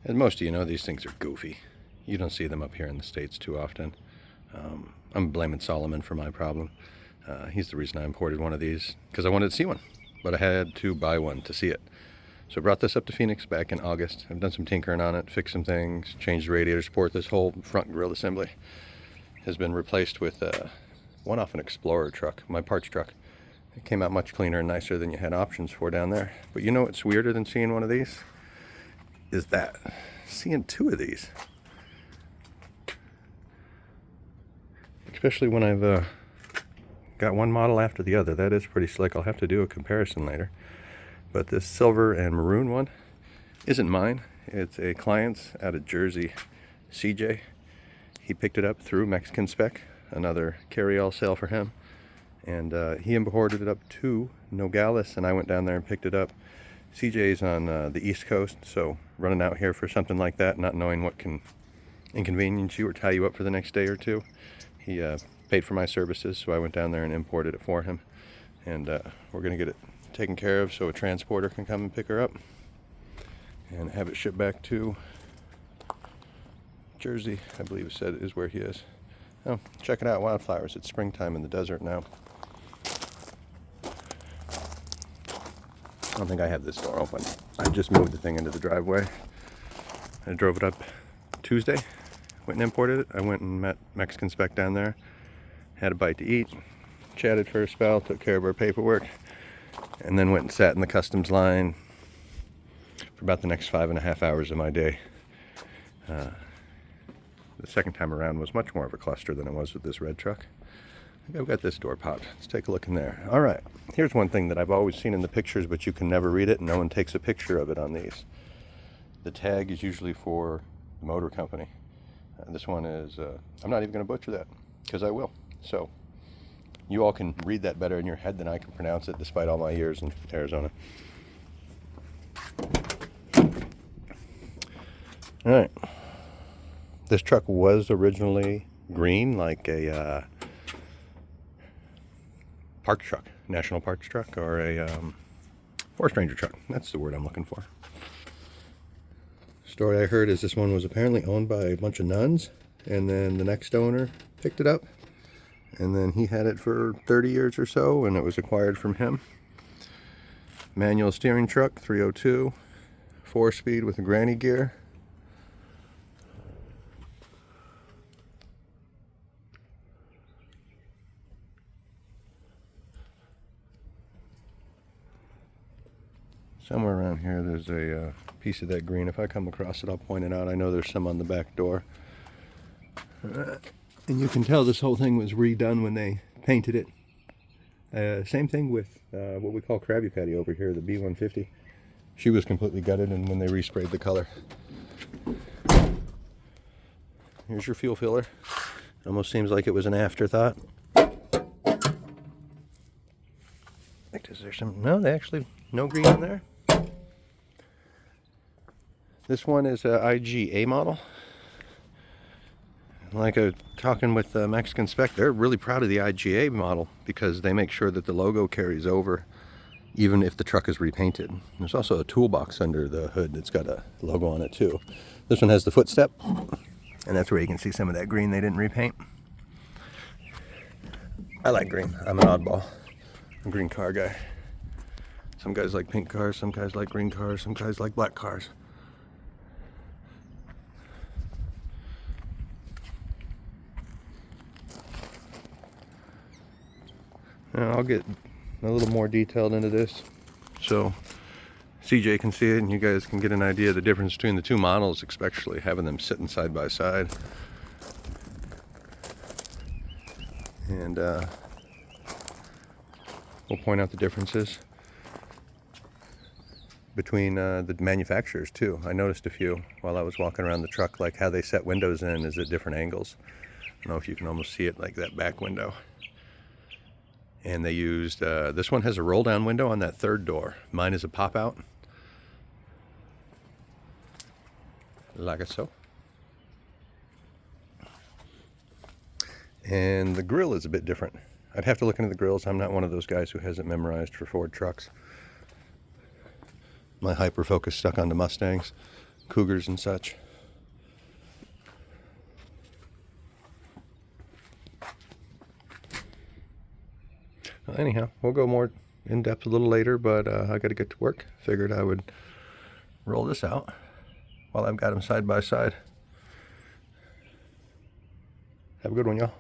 As most of you know, these things are goofy. You don't see them up here in the States too often. I'm blaming Solomon for my problem. He's the reason I imported one of these, because I wanted to see one, but I had to buy one to see it. So I brought this up to Phoenix back in August. I've done some tinkering on it, fixed some things, changed the radiator support. This whole front grille assembly has been replaced with one off an Explorer truck, my parts truck. It came out much cleaner and nicer than you had options for down there. But you know what's weirder than seeing one of these? Is that seeing two of these. Especially when I've got one model after the other. That is pretty slick. I'll have to do a comparison later. But this silver and maroon one isn't mine. It's a client's out of Jersey, CJ. He picked it up through Mexican Spec, another Carryall sale for him. And he imported it up to Nogales, and I went down there and picked it up. CJ's on the East Coast, so running out here for something like that, not knowing what can inconvenience you or tie you up for the next day or two. He paid for my services, so I went down there and imported it for him. And we're going to get it taken care of so a transporter can come and pick her up and have it shipped back to Jersey, I believe it said is where he is. Oh, check it out, wildflowers. It's springtime in the desert now. I don't think I have this door open. I just moved the thing into the driveway. I drove it up Tuesday, went and imported it. I went and met Mexican Spec down there, had a bite to eat, chatted for a spell, took care of our paperwork, and then went and sat in the customs line for about the next 5.5 hours of my day. The second time around was much more of a cluster than it was with this red truck. I think I've got this door popped. Let's take a look in there. All right, here's one thing that I've always seen in the pictures, but you can never read it, and no one takes a picture of it on these. The tag is usually for the motor company. This one is, I'm not even going to butcher that, because I will. So you all can read that better in your head than I can pronounce it, despite all my years in Arizona. All right. This truck was originally green, like a park truck, national parks truck, or a forest ranger truck. That's the word I'm looking for. Story I heard is this one was apparently owned by a bunch of nuns, and then the next owner picked it up, and then he had it for 30 years or so, and it was acquired from him. Manual steering truck, 302, 4-speed with a granny gear. Somewhere around here there's a piece of that green. If I come across it, I'll point it out. I know there's some on the back door. And you can tell this whole thing was redone when they painted it. Same thing with what we call Krabby Patty over here, the B150. She was completely gutted, and when they resprayed the color. Here's your fuel filler. It almost seems like it was an afterthought. Is there some? No, they actually, no green in there. This one is a IGA model. Like talking with Mexican Spec, they're really proud of the IGA model because they make sure that the logo carries over even if the truck is repainted. There's also a toolbox under the hood that's got a logo on it too. This one has the footstep, and that's where you can see some of that green they didn't repaint. I like green. I'm an oddball. I'm a green car guy. Some guys like pink cars, some guys like green cars, some guys like black cars. Now I'll get a little more detailed into this so CJ can see it and you guys can get an idea of the difference between the two models, especially having them sitting side by side. And we'll point out the differences between the manufacturers too. I noticed a few while I was walking around the truck, like how they set windows in is at different angles. I don't know if you can almost see it, like that back window. And they used, this one has a roll down window on that third door. Mine is a pop out. Like so. And the grille is a bit different. I'd have to look into the grills. I'm not one of those guys who has it memorized for Ford trucks. My hyper focus stuck onto Mustangs. cougars and such. Well, anyhow, we'll go more in depth a little later, but I got to get to work. Figured I would roll this out while I've got them side by side. Have a good one, y'all.